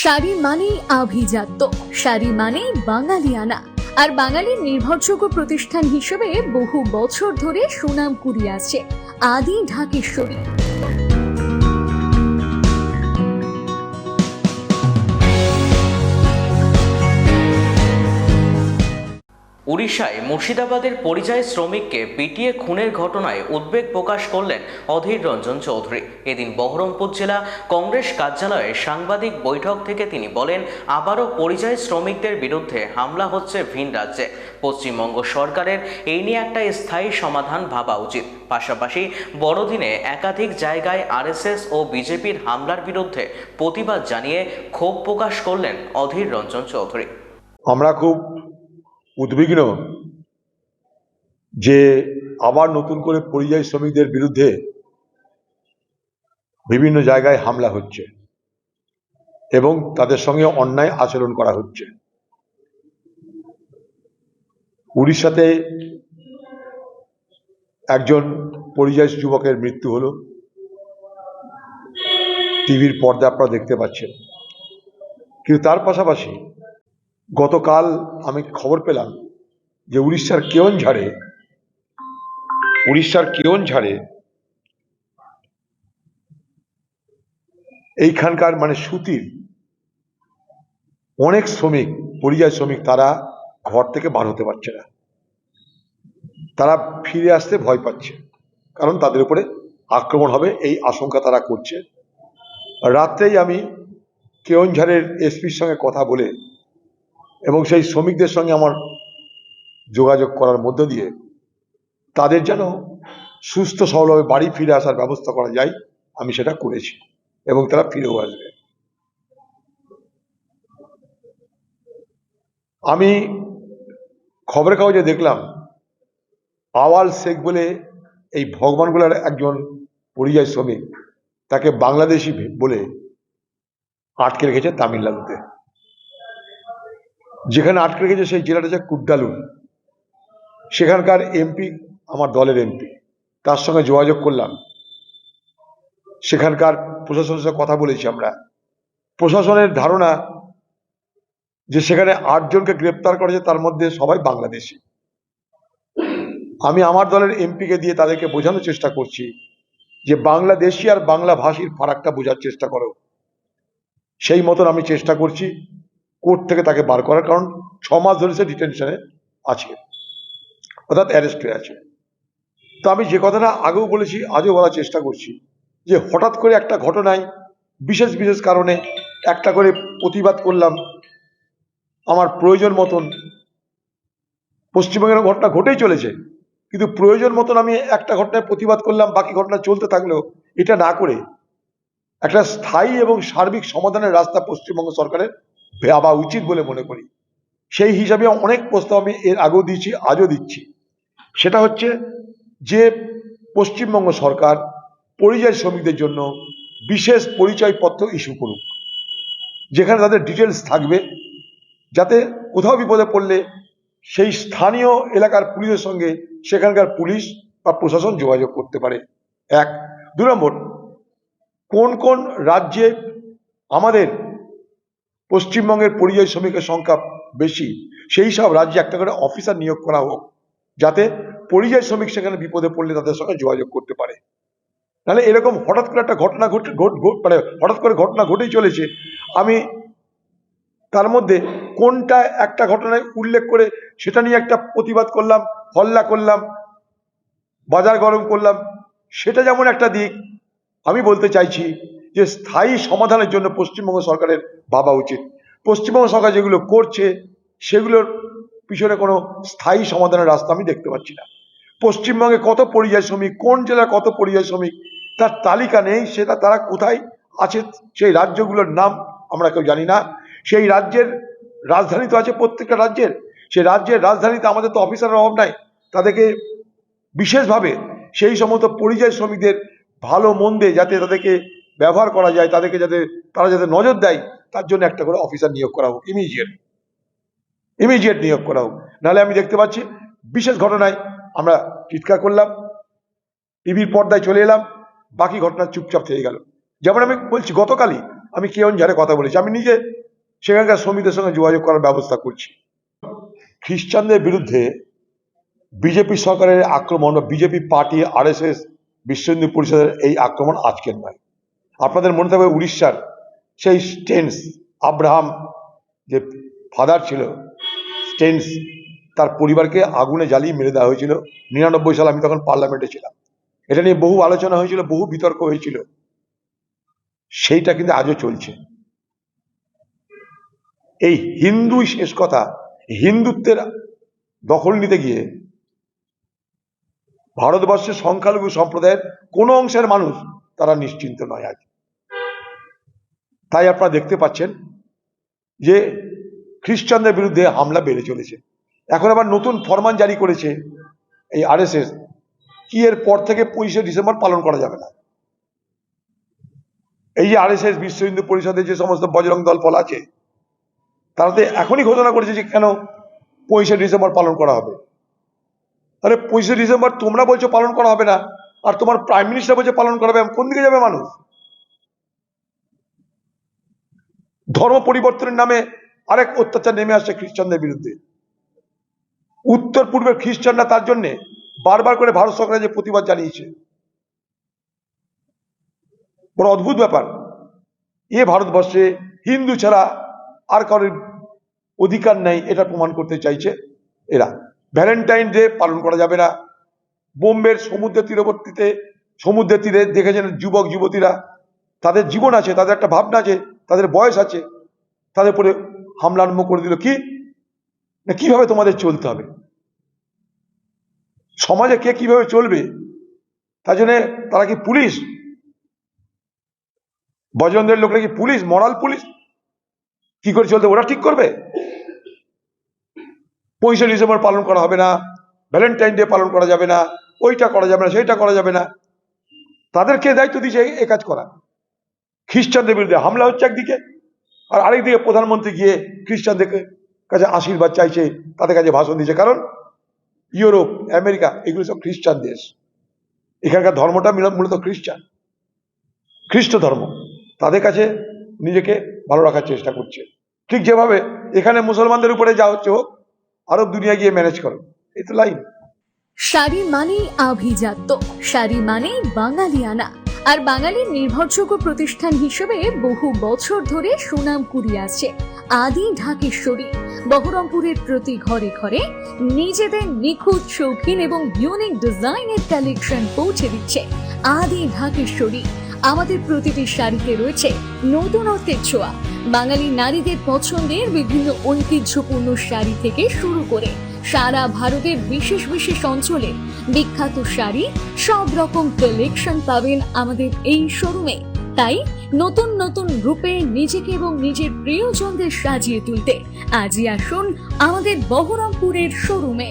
শাড়ি মানেই আভিজাত্য, শাড়ি মানেই বাঙালিয়ানা। আর বাঙালির নির্ভরযোগ্য প্রতিষ্ঠান হিসেবে বহু বছর ধরে সুনাম কুড়িয়ে আসছে আদি ঢাকেশ্বরী। উড়িষ্যায় মুর্শিদাবাদের পরিযায়ী শ্রমিককে পিটিয়ে খুনের ঘটনায় উদ্বেগ প্রকাশ করলেন অধীর রঞ্জন চৌধুরী। এদিন বহরমপুর জেলা কংগ্রেস কার্যালয়ে সাংবাদিক বৈঠক থেকে তিনি বলেন, আবারও পরিযায়ী শ্রমিকদের বিরুদ্ধে হামলা হচ্ছে ভিন রাজ্যে। পশ্চিমবঙ্গ সরকারের এই নিয়ে একটা স্থায়ী সমাধান ভাবা উচিত। পাশাপাশি বড়দিনে একাধিক জায়গায় আরএসএস ও বিজেপির হামলার বিরুদ্ধে প্রতিবাদ জানিয়ে ক্ষোভ প্রকাশ করলেন অধীর রঞ্জন চৌধুরী। আমরা খুব উদ্বিগ্ন যে আবার নতুন করে পরিযায়ী শ্রমিকদের বিরুদ্ধে বিভিন্ন জায়গায় হামলা হচ্ছে এবং তাদের সঙ্গে অন্যায় আচরণ করা হচ্ছে। উড়িষ্যাতে একজন পরিযায়ী যুবকের মৃত্যু হলো, টিভির পর্দা আপনারা দেখতে পাচ্ছেন। কিন্তু তার পাশাপাশি গতকাল আমি খবর পেলাম যে উড়িষ্যার কেওনঝাড়ে এইখানকার সুতির অনেক শ্রমিক, পরিযায়ী শ্রমিক, তারা ঘর থেকে বার হতে পারছে না। তারা ফিরে আসতে ভয় পাচ্ছে, কারণ তাদের উপরে আক্রমণ হবে এই আশঙ্কা তারা করছে। রাত্রেই আমি কেওনঝাড়ের এসপির সঙ্গে কথা বলে এবং সেই শ্রমিকদের সঙ্গে আমার যোগাযোগ করার মধ্য দিয়ে তাদের যেন সুস্থ সবলভাবে বাড়ি ফিরে আসার ব্যবস্থা করা যায়, আমি সেটা করেছি এবং তারা ফিরেও আসবে। আমি খবরের কাগজে দেখলাম আওয়াল শেখ বলে এই ভগবানগোলার একজন পরিযায়ী শ্রমিক, তাকে বাংলাদেশি বলে আটকে রেখেছে তামিলনাড়ুতে। যেখানে আটকে রেখেছে সেই জেলাটা হচ্ছে কুড্ডালুর। সেখানকার এমপি, আমার দলের এমপি, তার সঙ্গে যোগাযোগ করলাম। সেখানকার প্রশাসনের সাথে কথা বলেছি আমরা। প্রশাসনের ধারণা যে সেখানে 8 জনকে গ্রেপ্তার করেছে, তার মধ্যে সবাই বাংলাদেশি। আমি আমার দলের এমপিকে দিয়ে তাদেরকে বোঝানোর চেষ্টা করছি যে বাংলাদেশি আর বাংলা ভাষীর ফারাকটা বোঝার চেষ্টা করো। সেই মতন আমি চেষ্টা করছি কোর্ট থেকে তাকে বার করার, কারণ 6 মাস ধরে সে ডিটেনশনে আছে, অর্থাৎ অ্যারেস্ট হয়ে আছে। তো আমি যে কথাটা আগেও বলেছি, আজও বলার চেষ্টা করছি যে হঠাৎ করে একটা ঘটনায় বিশেষ বিশেষ কারণে একটা করে প্রতিবাদ করলাম আমার প্রয়োজন মতন। পশ্চিমবঙ্গের ঘটনা ঘটেই চলেছে, কিন্তু প্রয়োজন মতন আমি একটা ঘটনায় প্রতিবাদ করলাম, বাকি ঘটনা চলতে থাকলেও এটা না করে একটা স্থায়ী এবং সার্বিক সমাধানের রাস্তা পশ্চিমবঙ্গ সরকারের ভাবা উচিত বলে মনে করি। সেই হিসাবে অনেক প্রস্তাব আমি এর আগেও দিয়েছি, আজও দিচ্ছি। সেটা হচ্ছে যে পশ্চিমবঙ্গ সরকার পরিযায়ী শ্রমিকদের জন্য বিশেষ পরিচয়পত্র ইস্যু করুক, যেখানে তাদের ডিটেলস থাকবে, যাতে কোথাও বিপদে পড়লে সেই স্থানীয় এলাকার পুলিশের সঙ্গে সেখানকার পুলিশ বা প্রশাসন যোগাযোগ করতে পারে। 1। 2 নম্বর, কোন কোন রাজ্যে আমাদের পশ্চিমবঙ্গের পরিযায়ী শ্রমিকের সংখ্যা বেশি, সেই সব রাজ্যে একটা করে অফিসার নিয়োগ করা হোক, যাতে পরিযায়ী শ্রমিক সেখানে বিপদে পড়লে তাদের সঙ্গে যোগাযোগ করতে পারে। নাহলে এরকম হঠাৎ করে একটা ঘটনা হঠাৎ করে ঘটনা ঘটেই চলেছে। আমি তার মধ্যে কোনটা একটা ঘটনায় উল্লেখ করে সেটা নিয়ে একটা প্রতিবাদ করলাম, হল্লা করলাম, বাজার গরম করলাম, সেটা যেমন একটা দিক। আমি বলতে চাইছি যে স্থায়ী সমাধানের জন্য পশ্চিমবঙ্গ সরকারের ভাবা উচিত। পশ্চিমবঙ্গ সরকার যেগুলো করছে সেগুলোর পিছনে কোনো স্থায়ী সমাধানের রাস্তা আমি দেখতে পাচ্ছি না। পশ্চিমবঙ্গে কত পরিযায়ী শ্রমিক, কোন জেলার কত পরিযায়ী শ্রমিক, তার তালিকা নেই। সেটা তারা কোথায় আছে, সেই রাজ্যগুলোর নাম আমরা কেউ জানি না। সেই রাজ্যের রাজধানী তো আছে প্রত্যেকটা রাজ্যের, সেই রাজ্যের রাজধানীতে আমাদের তো অফিসারের অভাব নাই। তাদেরকে বিশেষভাবে সেই সমস্ত পরিযায়ী শ্রমিকদের ভালো মন্দে যাতে তাদেরকে ব্যবহার করা যায়, তাদেরকে তারা যাতে নজর দেয়, তার জন্য একটা করে অফিসার নিয়োগ করা হোক, ইমিডিয়েট নিয়োগ করা হোক। নাহলে আমি দেখতে পাচ্ছি বিশেষ ঘটনায় আমরা চিৎকার করলাম, টিভির পর্দায় চলে এলাম, বাকি ঘটনা চুপচাপ থেকে গেল। যেমন আমি বলছি, গতকালই আমি কেওনঝাড়ে কথা বলেছি, আমি নিজে সেখানকার শ্রমিকদের সঙ্গে যোগাযোগ করার ব্যবস্থা করছি। খ্রিস্টানদের বিরুদ্ধে বিজেপি সরকারের আক্রমণ বা বিজেপি পার্টি আরএসএস বিশ্ব হিন্দু পরিষদের এই আক্রমণ আজকের নয়। আপনাদের মনে থাকবে উড়িষ্যার সেই স্টেন্স আব্রাহাম যে ফাদার ছিল স্টেন্স, তার পরিবারকে আগুনে জ্বালিয়ে মেরে দেওয়া হয়েছিল 99 সালে। আমি তখন পার্লামেন্টে ছিলাম, এটা নিয়ে বহু আলোচনা হয়েছিল, বহু বিতর্ক হয়েছিল। সেইটা কিন্তু আজও চলছে। এই হিন্দুই শেষ কথা, হিন্দুত্বের দখল নিতে গিয়ে ভারতবর্ষের সংখ্যালঘু সম্প্রদায়ের কোন অংশের মানুষ তারা নিশ্চিন্ত নয় আজ। তাই আপনারা দেখতে পাচ্ছেন যে খ্রিস্টানদের বিরুদ্ধে হামলা বেড়ে চলেছে। এখন আবার নতুন ফরমান জারি করেছে এই আরএসএস, কি এর পর থেকে 25শে ডিসেম্বর পালন করা যাবে না। এই যে আরএসএস বিশ্ব হিন্দু পরিষদের যে সমস্ত বজরং দল ফল আছে, তারা তো এখনই ঘোষণা করেছে যে কেন 25শে ডিসেম্বর পালন করা হবে। আরে 25শে ডিসেম্বর তোমরা বলছো পালন করা হবে না, আর তোমার প্রাইম মিনিস্টার বলছে পালন করা হবে, কোন দিকে যাবে মানুষ? ধর্ম পরিবর্তনের নামে আরেক অত্যাচার নেমে আসছে খ্রিস্টানদের বিরুদ্ধে। উত্তর পূর্বের খ্রিস্টানরা তার জন্য বারবার করে ভারত সরকারের যে প্রতিবাদ জানিয়েছে, বড় অদ্ভুত ব্যাপার। এ ভারতবর্ষে হিন্দু ছাড়া আর কারোর অধিকার নেই, এটা প্রমাণ করতে চাইছে এরা। ভ্যালেন্টাইন ডে পালন করা যাবে না। বোম্বের সমুদ্রের তীরবর্তীতে, সমুদ্রের তীরে দেখেছেন যুবক যুবতীরা, তাদের জীবন আছে, তাদের একটা ভাবনা আছে, তাদের বয়স আছে, তাদের উপরে হামলা আরম্ভ করে দিল। কি না, কিভাবে তোমাদের চলতে হবে, সমাজে কে কিভাবে চলবে, তার জন্য তারা কি পুলিশ? বজরঙ্গের লোকরা কি পুলিশ, মরাল পুলিশ? কি করে চলতে ওরা ঠিক করবে? 25শে ডিসেম্বর পালন করা হবে না, ভ্যালেন্টাইন ডে পালন করা যাবে না, ওইটা করা যাবে না, সেইটা করা যাবে না। তাদেরকে দায়িত্ব দিয়েছে এ কাজ করা। খ্রিস্টানদের বিরুদ্ধে হামলা হচ্ছে একদিকে, আর আরেকদিকে প্রধানমন্ত্রী গিয়ে খ্রিস্টানদের কাছে আশীর্বাদ চাইছে, তাদের কাছে ভাষণ দিচ্ছে। কারণ ইউরোপ, আমেরিকা এগুলো সব খ্রিস্টান দেশ, এখানকার ধর্মটা মূলত খ্রিস্টান, খ্রিস্ট ধর্ম। তাদের কাছে নিজেকে ভালো রাখার চেষ্টা করছে। ঠিক যেভাবে এখানে মুসলমানদের উপরে যা হচ্ছে হোক, আরব দুনিয়া গিয়ে ম্যানেজ করো, এই তো লাইন। শাড়ি মানেই আভিজাত্য, শাড়ি মানেই বাঙালিয়ানা, আর বাঙালির নির্ভরযোগ্য প্রতিষ্ঠান হিসেবে বহু বছর ধরে সুনাম কুড়িয়ে আসছে আদি ঢাকেশ্বরী। বহরমপুরের প্রতি ঘরে ঘরে নিজেদের নিখুঁত, শৌখিন এবং ইউনিক ডিজাইনের কালেকশন পৌঁছে দিচ্ছে আদি ঢাকেশ্বরী। আমাদের প্রতিটি শাড়িতে রয়েছে নতুনত্বের ছোঁয়া। বাঙালি নারীদের পছন্দের বিভিন্ন ঐতিহ্যপূর্ণ শাড়ি থেকে শুরু করে সারা ভারতের বিশেষ বিশেষ অঞ্চলে বিখ্যাত শাড়ি, সব রকম কালেকশন পাবেন আমাদের এই শোরুমে। তাই নতুন নতুন রূপে নিজেকে এবং নিজের প্রিয়জনদের সাজিয়ে তুলতে আজই আসুন আমাদের বহরমপুরের শোরুমে।